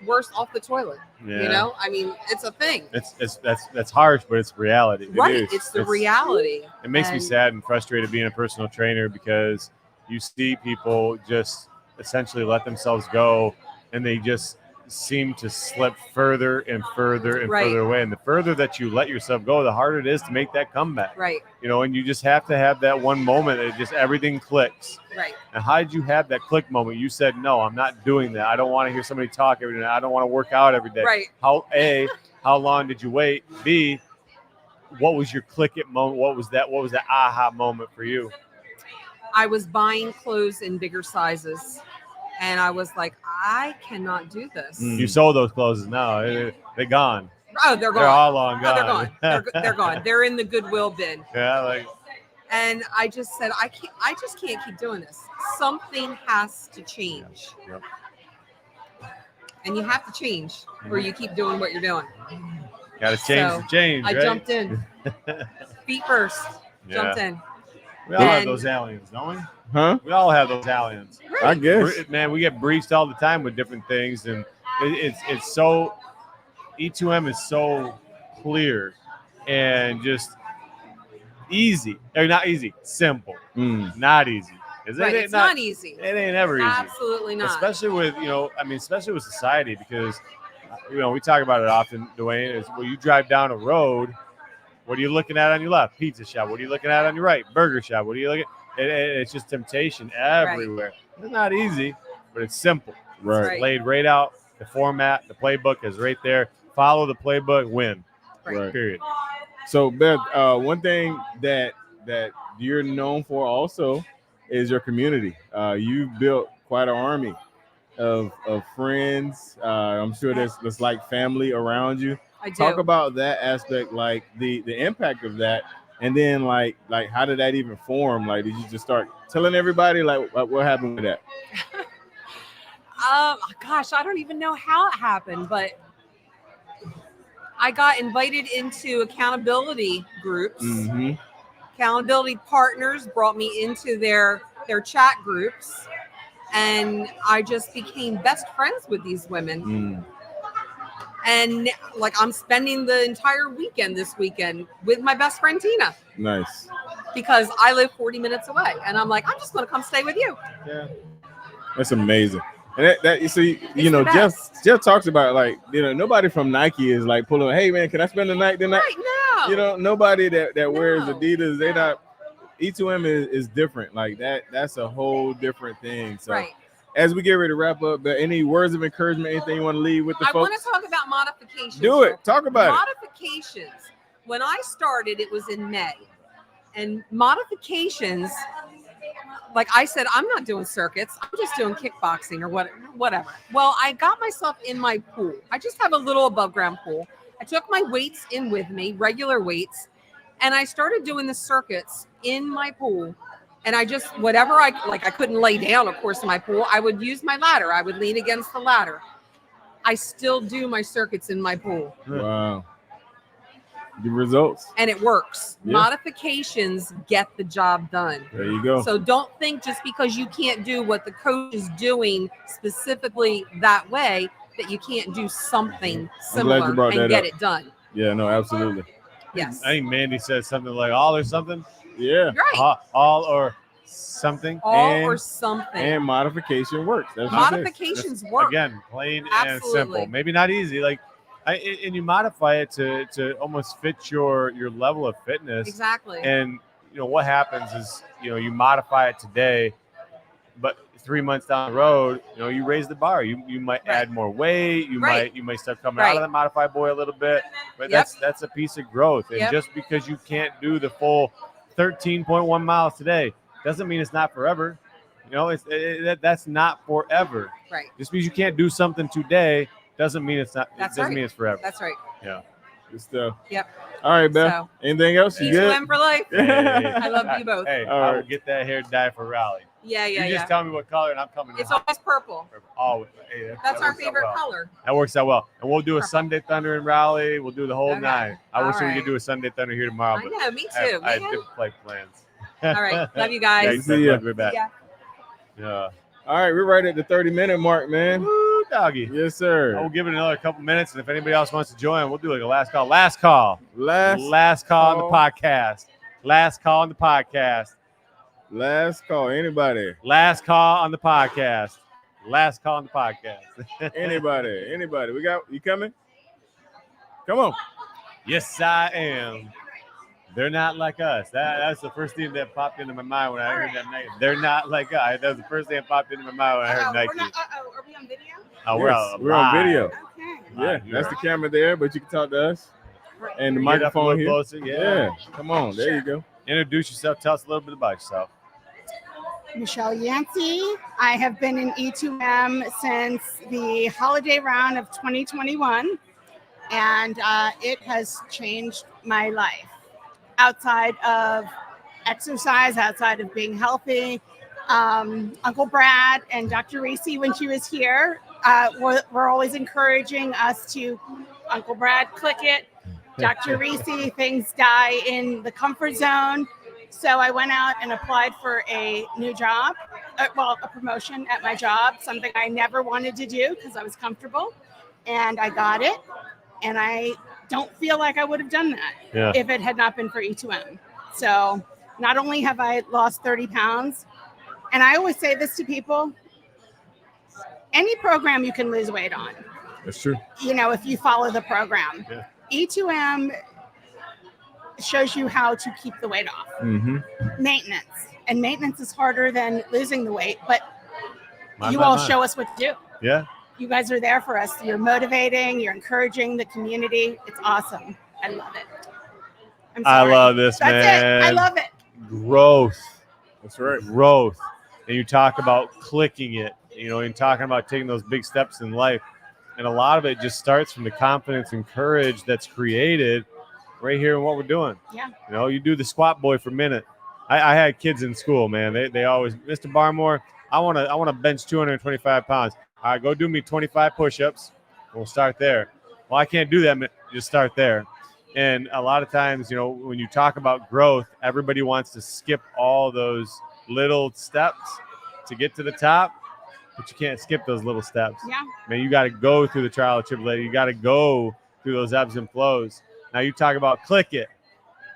[SPEAKER 5] worse, off the toilet.
[SPEAKER 2] Yeah.
[SPEAKER 5] You know, I mean, it's a thing.
[SPEAKER 2] That's harsh, but it's reality.
[SPEAKER 5] Right. It's the reality.
[SPEAKER 2] It makes me sad and frustrated being a personal trainer, because you see people just essentially let themselves go, and they just seem to slip further and further and further away. And the further that you let yourself go, the harder it is to make that comeback.
[SPEAKER 5] Right.
[SPEAKER 2] You know, and you just have to have that one moment that just everything clicks.
[SPEAKER 5] Right.
[SPEAKER 2] And how did you have that click moment? You said, no, I'm not doing that. I don't want to hear somebody talk every day. I don't want to work out every day.
[SPEAKER 5] Right.
[SPEAKER 2] How long did you wait? B, what was your click it moment? What was that aha moment for you?
[SPEAKER 5] I was buying clothes in bigger sizes, and I was like, I cannot do this.
[SPEAKER 2] You sold those clothes now. They're gone.
[SPEAKER 5] Oh, they're gone.
[SPEAKER 2] They're all long
[SPEAKER 5] Oh,
[SPEAKER 2] gone.
[SPEAKER 5] they're gone. They're gone. They're in the Goodwill bin.
[SPEAKER 2] Yeah, like.
[SPEAKER 5] And I just said, I just can't keep doing this. Something has to change.
[SPEAKER 2] Yep.
[SPEAKER 5] And you have to change, or you keep doing what you're doing.
[SPEAKER 2] Got to change
[SPEAKER 5] So,
[SPEAKER 2] the change.
[SPEAKER 5] I
[SPEAKER 2] right?
[SPEAKER 5] jumped in. Feet first.
[SPEAKER 2] Yeah.
[SPEAKER 5] Jumped in.
[SPEAKER 2] We all have
[SPEAKER 5] And-
[SPEAKER 2] those aliens, don't we?
[SPEAKER 1] Huh?
[SPEAKER 2] We all have those aliens.
[SPEAKER 1] I guess.
[SPEAKER 2] Man, we get breached all the time with different things, and it's so E2M is so clear and just easy. Or not easy, simple. Not easy.
[SPEAKER 5] Right. It's not easy.
[SPEAKER 2] It ain't ever easy.
[SPEAKER 5] Absolutely not.
[SPEAKER 2] Especially with, especially with society, because, we talk about it often, Dwayne, is when you drive down a road, what are you looking at on your left? Pizza shop. What are you looking at on your right? Burger shop. What are you looking at? It's just temptation everywhere. Right. It's not easy, but it's simple.
[SPEAKER 1] Right.
[SPEAKER 2] It's laid right out. The format, the playbook is right there. Follow the playbook, win.
[SPEAKER 1] Right.
[SPEAKER 2] Period.
[SPEAKER 1] So, Beth, one thing that you're known for also is your community. You've built quite an army of friends. I'm sure there's like family around you.
[SPEAKER 5] I do.
[SPEAKER 1] Talk about that aspect, like the impact of that, and then like how did that even form? Like, did you just start telling everybody like what happened with that?
[SPEAKER 5] Gosh, I don't even know how it happened, but I got invited into accountability groups.
[SPEAKER 1] Mm-hmm.
[SPEAKER 5] Accountability partners brought me into their chat groups, and I just became best friends with these women. And like, I'm spending the entire weekend this weekend with my best friend Tina.
[SPEAKER 1] Nice.
[SPEAKER 5] Because I live 40 minutes away, and I'm like, I'm just going to come stay with you.
[SPEAKER 1] Yeah, that's amazing. And that you see, Jeff talks about, like, nobody from Nike is like pulling, hey man, can I spend the night tonight?
[SPEAKER 5] Right, no.
[SPEAKER 1] Nobody that wears Adidas, they not. E2M is different. Like that's a whole different thing. So
[SPEAKER 5] right.
[SPEAKER 1] As we get ready to wrap up, but any words of encouragement, anything you want to leave with the folks?
[SPEAKER 5] I want to talk about modifications.
[SPEAKER 1] Do it. Talk about
[SPEAKER 5] modifications. When I started, it was in May. And modifications, like I said, I'm not doing circuits. I'm just doing kickboxing or whatever. Well, I got myself in my pool. I just have a little above ground pool. I took my weights in with me, regular weights, and I started doing the circuits in my pool. And I just, whatever I couldn't lay down, of course, in my pool. I would use my ladder. I would lean against the ladder. I still do my circuits in my pool.
[SPEAKER 1] Wow. The results.
[SPEAKER 5] And it works.
[SPEAKER 1] Yeah.
[SPEAKER 5] Modifications get the job done.
[SPEAKER 1] There you go.
[SPEAKER 5] So don't think just because you can't do what the coach is doing specifically that way, that you can't do something similar and get it done.
[SPEAKER 1] Yeah, no, absolutely.
[SPEAKER 5] Yes.
[SPEAKER 2] I think Mandy said something like all or something.
[SPEAKER 1] Yeah.
[SPEAKER 5] Right.
[SPEAKER 2] All or something.
[SPEAKER 5] Or something.
[SPEAKER 1] And modification works. That's
[SPEAKER 5] Modifications work.
[SPEAKER 2] Again, plain
[SPEAKER 5] Absolutely.
[SPEAKER 2] and simple. Maybe not easy. Like, and you modify it to almost fit your level of fitness.
[SPEAKER 5] Exactly.
[SPEAKER 2] And what happens is you modify it today, but 3 months down the road, you raise the bar. You might add more weight. You might start coming out of that modified boy a little bit. But that's a piece of growth. And just because you can't do the full 13.1 miles today doesn't mean it's not forever. That's not forever.
[SPEAKER 5] Right.
[SPEAKER 2] Just because you can't do something today doesn't mean it's not. Doesn't mean it's forever.
[SPEAKER 5] That's right.
[SPEAKER 2] Yeah.
[SPEAKER 1] Good stuff.
[SPEAKER 5] Yep.
[SPEAKER 1] All right, Beth.
[SPEAKER 5] So,
[SPEAKER 1] anything else? You good?
[SPEAKER 5] E2M for life.
[SPEAKER 2] Hey,
[SPEAKER 5] I love you both.
[SPEAKER 2] Hey,
[SPEAKER 1] All
[SPEAKER 2] I will
[SPEAKER 1] right.
[SPEAKER 2] get that hair dyed for Raleigh.
[SPEAKER 5] Yeah,
[SPEAKER 2] You just tell me what color, and I'm coming.
[SPEAKER 5] It's always purple.
[SPEAKER 2] Oh, hey,
[SPEAKER 5] That's
[SPEAKER 2] that
[SPEAKER 5] our
[SPEAKER 2] works out
[SPEAKER 5] favorite
[SPEAKER 2] well.
[SPEAKER 5] color.
[SPEAKER 2] That works out well. And we'll do a
[SPEAKER 5] Purple.
[SPEAKER 2] Sunday Thunder and Rally. We'll do the whole
[SPEAKER 5] Okay.
[SPEAKER 2] nine. I
[SPEAKER 5] All
[SPEAKER 2] wish we
[SPEAKER 5] right.
[SPEAKER 2] could do a Sunday Thunder here tomorrow.
[SPEAKER 5] I
[SPEAKER 2] But
[SPEAKER 5] know, me
[SPEAKER 2] I have,
[SPEAKER 5] too.
[SPEAKER 2] I have
[SPEAKER 5] man.
[SPEAKER 2] different flight plans.
[SPEAKER 5] All right. Love you
[SPEAKER 2] Yeah,
[SPEAKER 5] guys.
[SPEAKER 1] See ya.
[SPEAKER 2] love you back.
[SPEAKER 5] Yeah.
[SPEAKER 2] Yeah.
[SPEAKER 1] All right, we're right at the 30-minute mark, man.
[SPEAKER 2] Woo, doggy.
[SPEAKER 1] Yes, sir.
[SPEAKER 2] I will give it another couple minutes, and if anybody else wants to join, we'll do like a last call. Last call.
[SPEAKER 1] Last
[SPEAKER 2] call on the
[SPEAKER 1] call.
[SPEAKER 2] podcast. Last call on the podcast.
[SPEAKER 1] Last call. Anybody?
[SPEAKER 2] Last call on the podcast. Last call on the podcast.
[SPEAKER 1] Anybody? We got you coming? Come on.
[SPEAKER 2] Yes, I am. They're not like us. That's the first thing that popped into my mind when I heard that name. They're not like us. That was the first thing that popped into my mind when I heard Nike.
[SPEAKER 4] Are we on video?
[SPEAKER 2] Oh,
[SPEAKER 1] Yes, we're on video.
[SPEAKER 4] Okay.
[SPEAKER 1] Yeah, that's the camera there, but you can talk to us. And the
[SPEAKER 2] Get up a
[SPEAKER 1] microphone
[SPEAKER 2] little
[SPEAKER 1] here.
[SPEAKER 2] closer.
[SPEAKER 1] Yeah. Come on. There you go.
[SPEAKER 2] Introduce yourself. Tell us a little bit about yourself.
[SPEAKER 6] Michelle Yancy. I have been in E2M since the holiday round of 2021, and it has changed my life. Outside of exercise, outside of being healthy, Uncle Brad and Dr. Reese, when she was here, were always encouraging us to, Uncle Brad, click it. Dr. Reese, things die in the comfort zone. So I went out and applied for a new job, a promotion at my job, something I never wanted to do because I was comfortable, and I got it. And I don't feel like I would have done that if it had not been for E2M. So not only have I lost 30 pounds, and I always say this to people, any program you can lose weight on.
[SPEAKER 1] That's true.
[SPEAKER 6] You know, if you follow the program.
[SPEAKER 2] Yeah.
[SPEAKER 6] E2M shows you how to keep the weight off.
[SPEAKER 1] Mm-hmm.
[SPEAKER 6] Maintenance. And maintenance is harder than losing the weight, but you all show us what to do.
[SPEAKER 2] Yeah.
[SPEAKER 6] You guys are there for us. You're motivating, you're encouraging the community. It's awesome. I love it.
[SPEAKER 2] I love this,
[SPEAKER 6] That's
[SPEAKER 2] man.
[SPEAKER 6] it. I love it.
[SPEAKER 2] Growth.
[SPEAKER 1] That's right.
[SPEAKER 2] Growth. And you talk about clicking it, you know, and talking about taking those big steps in life. And a lot of it just starts from the confidence and courage that's created right here in what we're doing.
[SPEAKER 6] Yeah.
[SPEAKER 2] You know, you do the squat boy for a minute. I had kids in school, man. They always, Mr. Barmore, I want to bench 225 pounds. All right, go do me 25 push-ups. We'll start there. Well, I can't do that. Just start there. And a lot of times, you know, when you talk about growth, everybody wants to skip all those little steps to get to the top, but you can't skip those little steps.
[SPEAKER 6] Yeah.
[SPEAKER 2] Man, you got to go through the trial and tribulation. You got to go through those ebbs and flows. Now you talk about click it.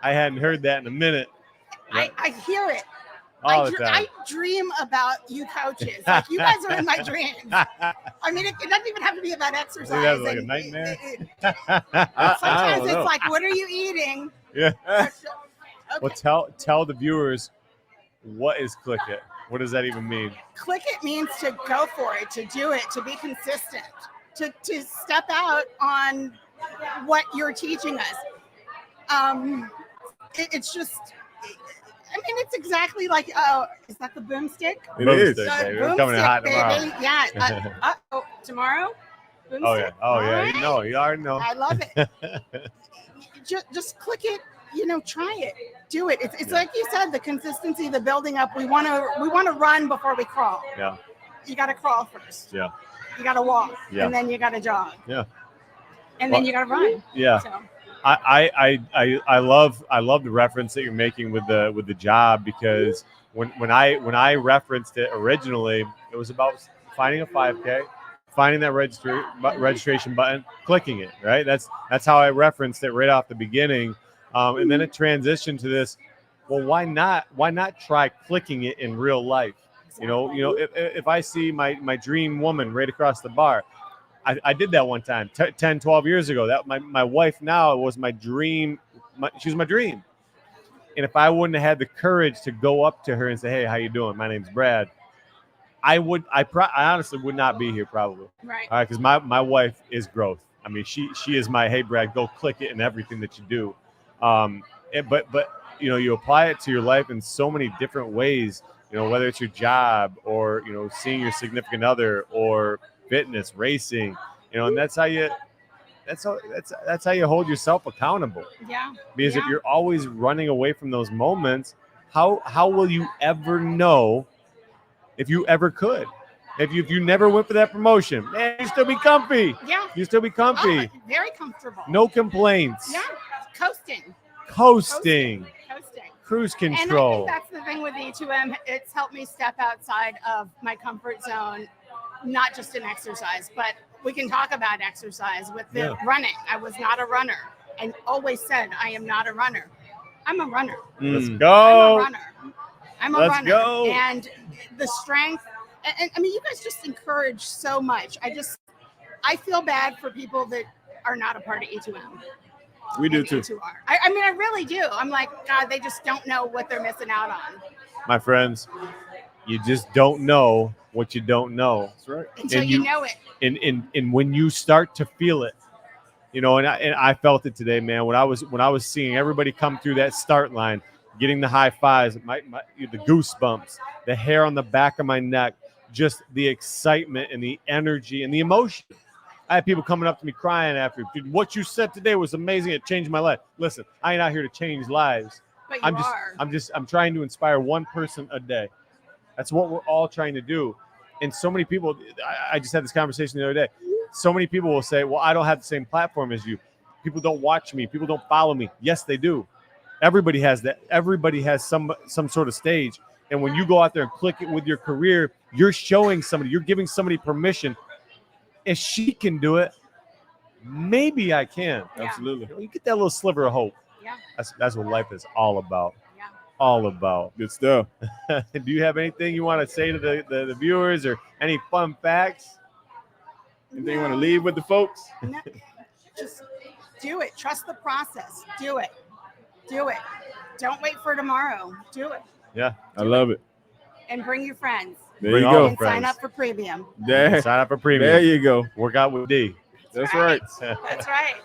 [SPEAKER 2] I hadn't heard that in a minute.
[SPEAKER 6] I hear it.
[SPEAKER 2] All the time.
[SPEAKER 6] I dream about you coaches. Like, you guys are in my dreams. I mean, it doesn't even have to be about exercise.
[SPEAKER 2] That's like a nightmare.
[SPEAKER 6] Sometimes it's like, what are you eating?
[SPEAKER 2] Yeah.
[SPEAKER 6] Okay.
[SPEAKER 2] Well, tell the viewers, what is click it? What does that even mean?
[SPEAKER 6] Click it means to go for it, to do it, to be consistent, to step out on what you're teaching us. It's just, I mean, it's exactly like, oh, is that the boomstick?
[SPEAKER 1] It is.
[SPEAKER 2] It's coming in hot tomorrow.
[SPEAKER 6] Baby. Yeah. Tomorrow? Boomstick?
[SPEAKER 2] Oh yeah.
[SPEAKER 6] All
[SPEAKER 2] You
[SPEAKER 6] right.
[SPEAKER 2] know. You already know.
[SPEAKER 6] I love it. just click it. You know, try it. Do it. It's like you said, the consistency, the building up. We want to run before we crawl.
[SPEAKER 2] Yeah.
[SPEAKER 6] You got to crawl first.
[SPEAKER 2] Yeah.
[SPEAKER 6] You got to walk,
[SPEAKER 2] Yeah.
[SPEAKER 6] and then you got to jog.
[SPEAKER 2] Yeah.
[SPEAKER 6] And then you got to run.
[SPEAKER 2] Yeah.
[SPEAKER 6] So.
[SPEAKER 2] I love the reference that you're making with the job, because when I referenced it originally, it was about finding a 5K, finding that registration button, clicking it, right? That's how I referenced it right off the beginning, and then it transitioned to this. Well, why not try clicking it in real life? You know, if I see my dream woman right across the bar. I did that one time 10, 12 years ago. That my wife now was my dream. She was my dream. And if I wouldn't have had the courage to go up to her and say, "Hey, how you doing? My name's Brad," I honestly would not be here probably.
[SPEAKER 6] Right.
[SPEAKER 2] All right, because my wife is growth. I mean, she is my, "Hey, Brad, go click it in everything that you do." But you know, you apply it to your life in so many different ways. You know, whether it's your job or, you know, seeing your significant other or fitness, racing, you know, and that's how you hold yourself accountable.
[SPEAKER 6] Yeah.
[SPEAKER 2] Because if you're always running away from those moments, how will you ever know if you ever could. If you never went for that promotion, man, you still be comfy.
[SPEAKER 6] Yeah.
[SPEAKER 2] You still be comfy.
[SPEAKER 6] Oh, very comfortable.
[SPEAKER 2] No complaints.
[SPEAKER 6] Yeah. Coasting.
[SPEAKER 2] Coasting. Cruise
[SPEAKER 6] And I
[SPEAKER 2] control.
[SPEAKER 6] think that's the thing with E2M. It's helped me step outside of my comfort zone, not just in exercise, but we can talk about exercise with the running. I was not a runner and always said I am not a runner. I'm a runner.
[SPEAKER 2] Let's
[SPEAKER 6] I'm
[SPEAKER 2] go.
[SPEAKER 6] a runner. I'm a
[SPEAKER 2] Let's
[SPEAKER 6] runner.
[SPEAKER 2] go.
[SPEAKER 6] And the strength, and I mean, you guys just encourage so much. I feel bad for people that are not a part of E2M.
[SPEAKER 1] We do too.
[SPEAKER 6] E2R. I mean, I really do. I'm like, God, they just don't know what they're missing out on.
[SPEAKER 2] My friends, you just don't know what you don't know.
[SPEAKER 1] That's right.
[SPEAKER 6] Until you know it.
[SPEAKER 2] And when you start to feel it, and I felt it today, man. When I was seeing everybody come through that start line, getting the high fives, the goosebumps, the hair on the back of my neck, just the excitement and the energy and the emotion. I had people coming up to me crying after, dude, what you said today was amazing. It changed my life. Listen, I ain't out here to change lives.
[SPEAKER 6] But
[SPEAKER 2] I'm trying to inspire one person a day. That's what we're all trying to do. And so many people, I just had this conversation the other day. So many people will say, well, I don't have the same platform as you. People don't watch me. People don't follow me. Yes, they do. Everybody has that. Everybody has some sort of stage. And when you go out there and click it with your career, you're showing somebody, you're giving somebody permission. If she can do it, maybe I can.
[SPEAKER 6] Yeah.
[SPEAKER 1] Absolutely.
[SPEAKER 2] You get that little sliver of hope.
[SPEAKER 6] Yeah.
[SPEAKER 2] That's what life is all about.
[SPEAKER 6] Yeah.
[SPEAKER 2] All about.
[SPEAKER 1] Good stuff.
[SPEAKER 2] Do you have anything you want to say to the viewers or any fun facts?
[SPEAKER 1] Anything you want to leave with the folks?
[SPEAKER 6] No, just do it. Trust the process. Do it. Do it. Don't wait for tomorrow. Do it.
[SPEAKER 2] Yeah.
[SPEAKER 1] I love it.
[SPEAKER 6] And bring your friends.
[SPEAKER 1] There
[SPEAKER 2] Bring
[SPEAKER 1] you
[SPEAKER 2] all
[SPEAKER 1] go.
[SPEAKER 6] And sign up for premium.
[SPEAKER 1] There
[SPEAKER 2] Sign up for premium.
[SPEAKER 1] There you go.
[SPEAKER 2] Work out with D.
[SPEAKER 1] That's right.
[SPEAKER 6] That's right.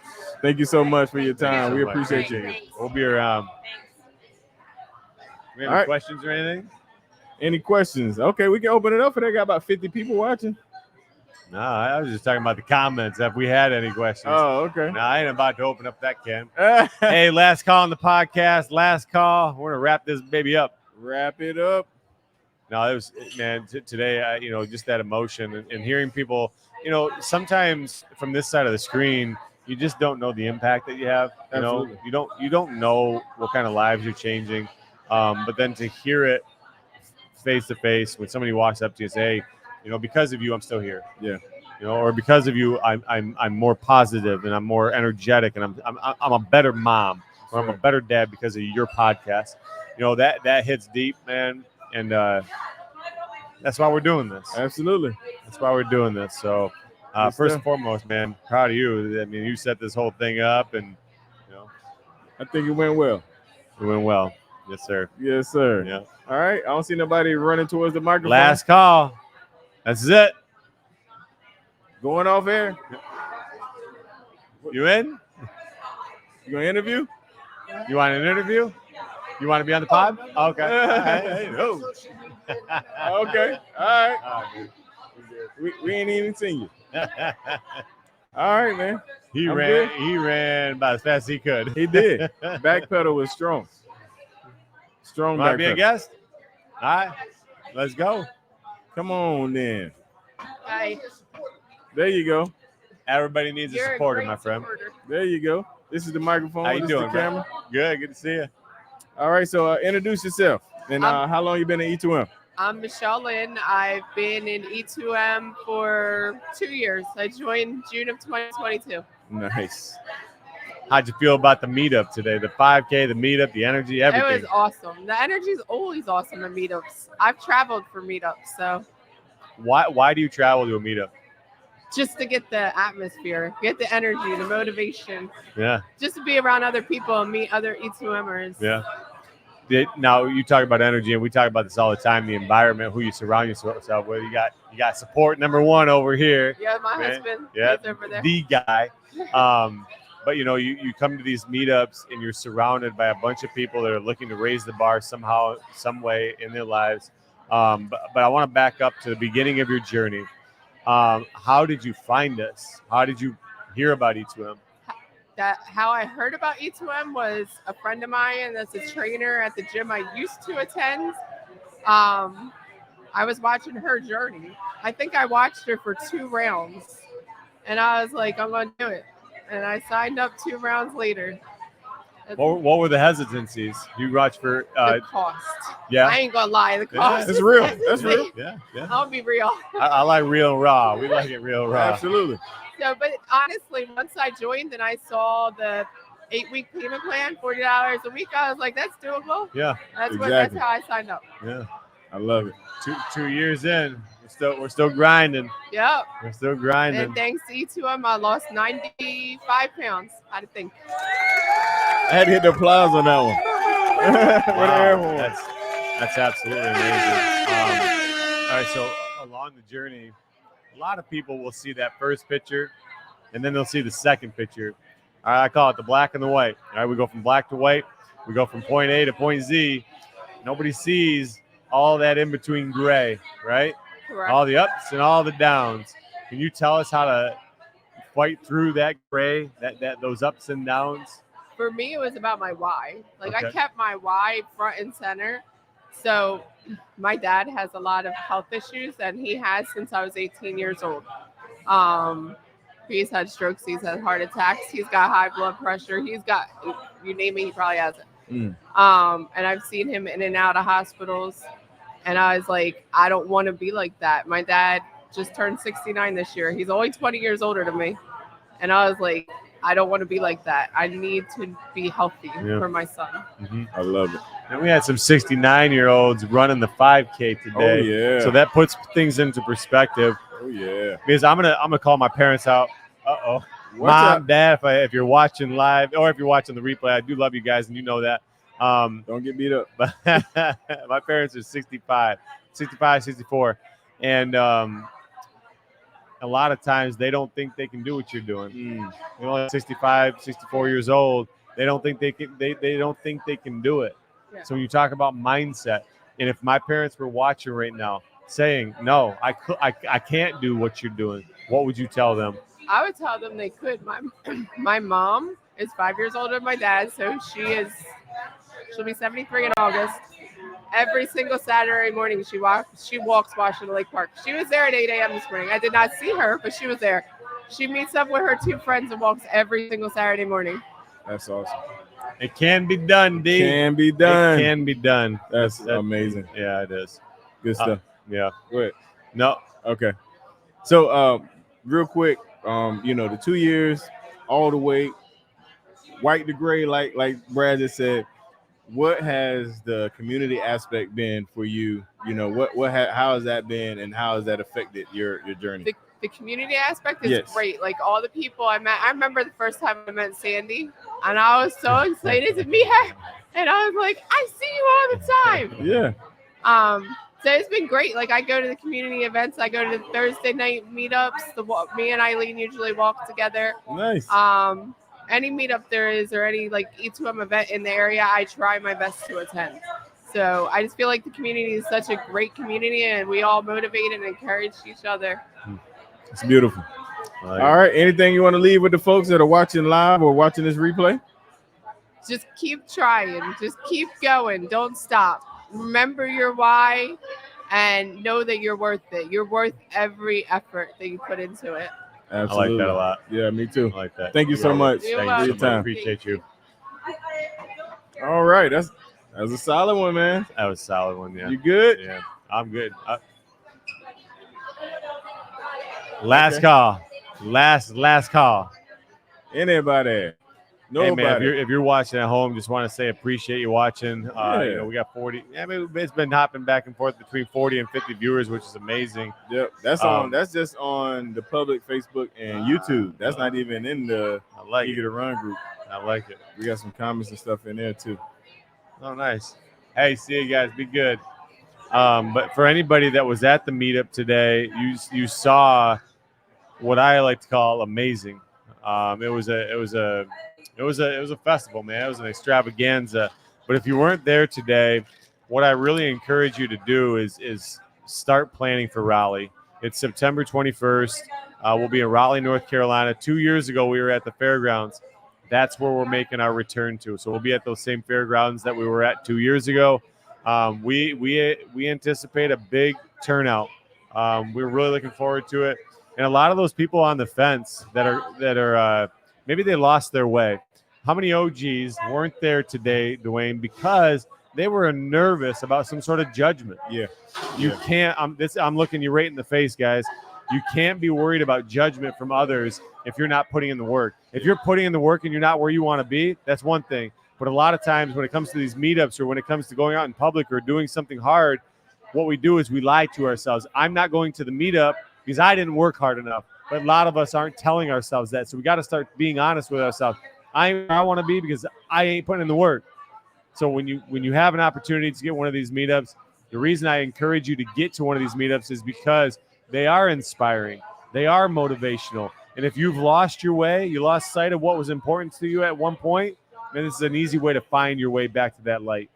[SPEAKER 1] Thank you so much for your time. We
[SPEAKER 2] so much.
[SPEAKER 1] appreciate you.
[SPEAKER 6] Thanks.
[SPEAKER 2] We'll be around. We have any
[SPEAKER 1] All right.
[SPEAKER 2] questions or anything?
[SPEAKER 1] Any questions? Okay, we can open it up for that. Got about 50 people watching.
[SPEAKER 2] No, I was just talking about the comments. If we had any questions.
[SPEAKER 1] Oh, okay.
[SPEAKER 2] No, I ain't about to open up that can. Hey, last call on the podcast. Last call. We're gonna wrap this baby up.
[SPEAKER 1] Wrap it up.
[SPEAKER 2] No, it was, man, today, just that emotion and hearing people, sometimes from this side of the screen, you just don't know the impact that you have.
[SPEAKER 1] Absolutely.
[SPEAKER 2] You don't know what kind of lives you're changing. But then to hear it face to face when somebody walks up to you and say, hey, because of you, I'm still here.
[SPEAKER 1] Yeah.
[SPEAKER 2] Or because of you, I'm more positive and I'm more energetic and I'm a better mom or I'm a better dad because of your podcast. That hits deep, man. And that's why we're doing this.
[SPEAKER 1] Absolutely.
[SPEAKER 2] That's why we're doing this. So first and foremost, man, proud of you. I mean, you set this whole thing up and,
[SPEAKER 1] I think it went well.
[SPEAKER 2] it went well. Yes, sir.
[SPEAKER 1] Yes, sir.
[SPEAKER 2] Yeah.
[SPEAKER 1] All right. I don't see nobody running towards the microphone.
[SPEAKER 2] Last call. That's it.
[SPEAKER 1] Going off air.
[SPEAKER 2] You in?
[SPEAKER 1] You gonna interview?
[SPEAKER 2] You want an interview? You want to be on the pod? Okay. All right. No.
[SPEAKER 1] Okay. All right. We ain't even seen you. All right, man.
[SPEAKER 2] He
[SPEAKER 1] I'm
[SPEAKER 2] ran.
[SPEAKER 1] good.
[SPEAKER 2] He ran about as fast as he could.
[SPEAKER 1] He did. Backpedal was strong. Strong
[SPEAKER 2] Want to be a
[SPEAKER 1] backpedal.
[SPEAKER 2] guest? All right. Let's go.
[SPEAKER 1] Come on, then.
[SPEAKER 6] Hi.
[SPEAKER 1] There you go.
[SPEAKER 2] Everybody needs a supporter, my friend.
[SPEAKER 1] There you go. This is the microphone.
[SPEAKER 2] How you
[SPEAKER 1] This
[SPEAKER 2] doing,
[SPEAKER 1] is the camera.
[SPEAKER 2] Good. Good to see you.
[SPEAKER 1] All right. So introduce yourself. And how long you been in E2M?
[SPEAKER 7] I'm Michelle Lynn. I've been in E2M for 2 years. I joined June of 2022.
[SPEAKER 1] Nice.
[SPEAKER 2] How'd you feel about the meetup today? The 5K, the meetup, the energy, everything.
[SPEAKER 7] It was awesome. The energy is always awesome at meetups. I've traveled for meetups, so
[SPEAKER 2] Why do you travel to a meetup?
[SPEAKER 7] just to get the atmosphere, get the energy, the motivation,
[SPEAKER 2] Yeah.
[SPEAKER 7] just to be around other people and meet other E2Mers.
[SPEAKER 2] Yeah. Now you talk about energy, and we talk about this all the time. The environment, who you surround yourself with. You got support number one over here.
[SPEAKER 7] Yeah, my
[SPEAKER 2] Man,
[SPEAKER 7] husband.
[SPEAKER 2] Yeah,
[SPEAKER 7] He's over there.
[SPEAKER 2] the guy. But you come to these meetups and you're surrounded by a bunch of people that are looking to raise the bar somehow, some way in their lives. But I want to back up to the beginning of your journey. How did you find us? How did you hear about E2M?
[SPEAKER 7] How I heard about E2M was a friend of mine that's a trainer at the gym I used to attend. I was watching her journey. I think I watched her for 2 rounds, and I was like, I'm gonna do it. And I signed up 2 rounds later.
[SPEAKER 2] What were the hesitancies? You watched for
[SPEAKER 7] The cost.
[SPEAKER 2] yeah.
[SPEAKER 7] I ain't gonna lie, the cost.
[SPEAKER 1] That's
[SPEAKER 7] is
[SPEAKER 1] real.
[SPEAKER 7] hesitant.
[SPEAKER 1] That's real.
[SPEAKER 2] Yeah.
[SPEAKER 7] I'll be real.
[SPEAKER 2] I like real and raw. We like it real raw.
[SPEAKER 1] Absolutely.
[SPEAKER 7] So, but honestly, once I joined and I saw the 8-week payment plan, $40 a week, I was like, that's doable.
[SPEAKER 2] Yeah.
[SPEAKER 7] That's
[SPEAKER 1] Exactly.
[SPEAKER 7] how I signed up.
[SPEAKER 2] Yeah.
[SPEAKER 1] I love it.
[SPEAKER 2] 2 years in, we're still grinding.
[SPEAKER 7] Yep.
[SPEAKER 2] We're still grinding.
[SPEAKER 7] And thanks to E2M, I lost 95 pounds. I think.
[SPEAKER 1] I had to hit the applause on that one.
[SPEAKER 2] Wow, that's absolutely amazing. All right, so along the journey, a lot of people will see that first picture, and then they'll see the second picture. All right, I call it the black and the white. All right, we go from black to white. We go from point A to point Z. Nobody sees all that in between gray, right?
[SPEAKER 7] Correct.
[SPEAKER 2] All the ups and all the downs. Can you tell us how to fight through that gray, that those ups and downs?
[SPEAKER 7] For me, it was about my why. Like,
[SPEAKER 2] Okay.
[SPEAKER 7] I kept my why front and center. So my dad has a lot of health issues, and he has since I was 18 years old. He's had strokes, he's had heart attacks, he's got high blood pressure, he's got, you name it, he probably has it. And I've seen him in and out of hospitals, and I was like, I don't want to be like that. My dad just turned 69 this year. He's only 20 years older than me. And I was like, I don't want to be like that. I need to be healthy for my son.
[SPEAKER 2] Mm-hmm.
[SPEAKER 1] I love it.
[SPEAKER 2] And we had some 69-year-olds running the 5K today.
[SPEAKER 1] Oh, yeah.
[SPEAKER 2] So that puts things into perspective.
[SPEAKER 1] Oh, yeah.
[SPEAKER 2] Because I'm gonna call my parents out. Uh-oh.
[SPEAKER 1] Watch
[SPEAKER 2] Mom,
[SPEAKER 1] out.
[SPEAKER 2] Dad, if you're watching live or if you're watching the replay, I do love you guys, and you know that.
[SPEAKER 1] Don't get beat up.
[SPEAKER 2] But my parents are 65, 64. And a lot of times they don't think they can do what you're doing. They're only 65, 64 years old. They don't think they can. They don't think they can do it.
[SPEAKER 7] Yeah.
[SPEAKER 2] So when you talk about mindset, and if my parents were watching right now, saying, "No, I can't do what you're doing," what would you tell them?
[SPEAKER 7] I would tell them they could. My mom is 5 years older than my dad, so she'll be 73 in August. Every single Saturday morning, she walks Washington Lake Park. She was there at 8 a.m. this morning. I did not see her, but she was there. She meets up with her 2 friends and walks every single Saturday morning.
[SPEAKER 1] That's awesome.
[SPEAKER 2] It can be done, D.
[SPEAKER 1] Can be done.
[SPEAKER 2] It can be done.
[SPEAKER 1] That's amazing.
[SPEAKER 2] Yeah, it is.
[SPEAKER 1] Good stuff.
[SPEAKER 2] Yeah.
[SPEAKER 1] Go ahead.
[SPEAKER 2] No.
[SPEAKER 1] Okay. So, real quick, the 2 years, all the way, white to gray, like Brad just said. What has the community aspect been for you? How has that been, and how has that affected your journey?
[SPEAKER 7] The community aspect is great. Like, all the people I met. I remember the first time I met Sandy, and I was so excited to meet her. And I was like, I see you all the time.
[SPEAKER 1] Yeah.
[SPEAKER 7] So it's been great. Like, I go to the community events. I go to the Thursday night meetups. Me and Eileen usually walk together.
[SPEAKER 1] Nice.
[SPEAKER 7] Any meetup there is, or any like E2M event in the area, I try my best to attend. So I just feel like the community is such a great community, and we all motivate and encourage each other.
[SPEAKER 1] It's beautiful. All right. Anything you want to leave with the folks that are watching live or watching this replay?
[SPEAKER 7] Just keep trying. Just keep going. Don't stop. Remember your why, and know that you're worth it. You're worth every effort that you put into it.
[SPEAKER 1] Absolutely.
[SPEAKER 2] I like that a lot.
[SPEAKER 1] Yeah, me too.
[SPEAKER 2] I like that.
[SPEAKER 1] Thank you so much.
[SPEAKER 7] You're
[SPEAKER 2] Thank
[SPEAKER 7] welcome.
[SPEAKER 2] you so much. Appreciate you.
[SPEAKER 1] All right. That was a solid one, man.
[SPEAKER 2] That was a solid one. Yeah.
[SPEAKER 1] You good?
[SPEAKER 2] Yeah. I'm good. Last call. Last call.
[SPEAKER 1] Anybody? Nobody.
[SPEAKER 2] Hey man, if you're watching at home, just want to say appreciate you watching. We got 40. I mean, it's been hopping back and forth between 40 and 50 viewers, which is amazing.
[SPEAKER 1] Yep, that's just on the public Facebook and YouTube. That's not even in the Eager to Run group.
[SPEAKER 2] I like it.
[SPEAKER 1] We got some comments and stuff in there too.
[SPEAKER 2] Oh, nice. Hey, see you guys. Be good. But for anybody that was at the meetup today, you saw what I like to call amazing. It was a festival, man. It was an extravaganza. But if you weren't there today, what I really encourage you to do is start planning for Raleigh. It's September 21st. We'll be in Raleigh, North Carolina. 2 years ago, we were at the fairgrounds. That's where we're making our return to. So we'll be at those same fairgrounds that we were at 2 years ago. We anticipate a big turnout. We're really looking forward to it, and a lot of those people on the fence that are maybe they lost their way. How many OGs weren't there today, Dwayne, because they were nervous about some sort of judgment?
[SPEAKER 1] Yeah.
[SPEAKER 2] You can't. I'm looking you right in the face, guys. You can't be worried about judgment from others if you're not putting in the work. If you're putting in the work and you're not where you want to be, that's one thing. But a lot of times when it comes to these meetups or when it comes to going out in public or doing something hard, what we do is we lie to ourselves. I'm not going to the meetup because I didn't work hard enough. But a lot of us aren't telling ourselves that. So we got to start being honest with ourselves. I want to be because I ain't putting in the work. So when you have an opportunity to get one of these meetups, the reason I encourage you to get to one of these meetups is because they are inspiring. They are motivational. And if you've lost your way, you lost sight of what was important to you at one point, then this is an easy way to find your way back to that light.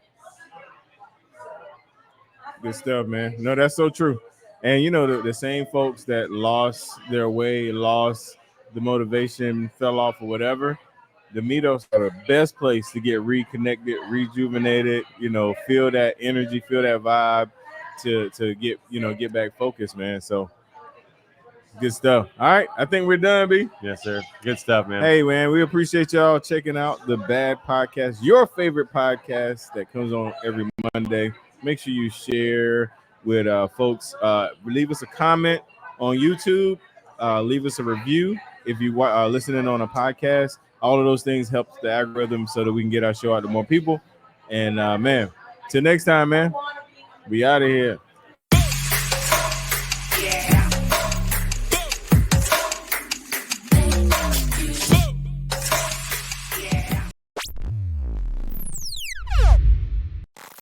[SPEAKER 1] Good stuff, man. No, that's so true. And, you know, the same folks that lost their way, lost the motivation, fell off or whatever, the meetups are the best place to get reconnected, rejuvenated, you know, feel that energy, feel that vibe to get back focused, man. So good stuff. All right. I think we're done, B.
[SPEAKER 2] Yes, sir. Good stuff, man.
[SPEAKER 1] Hey, man, we appreciate y'all checking out the Bad Podcast, your favorite podcast that comes on every Monday. Make sure you share with folks. Leave us a comment on YouTube. Leave us a review if you are listening on a podcast. All of those things help the algorithm so that we can get our show out to more people. And, man, till next time, man, we out of here.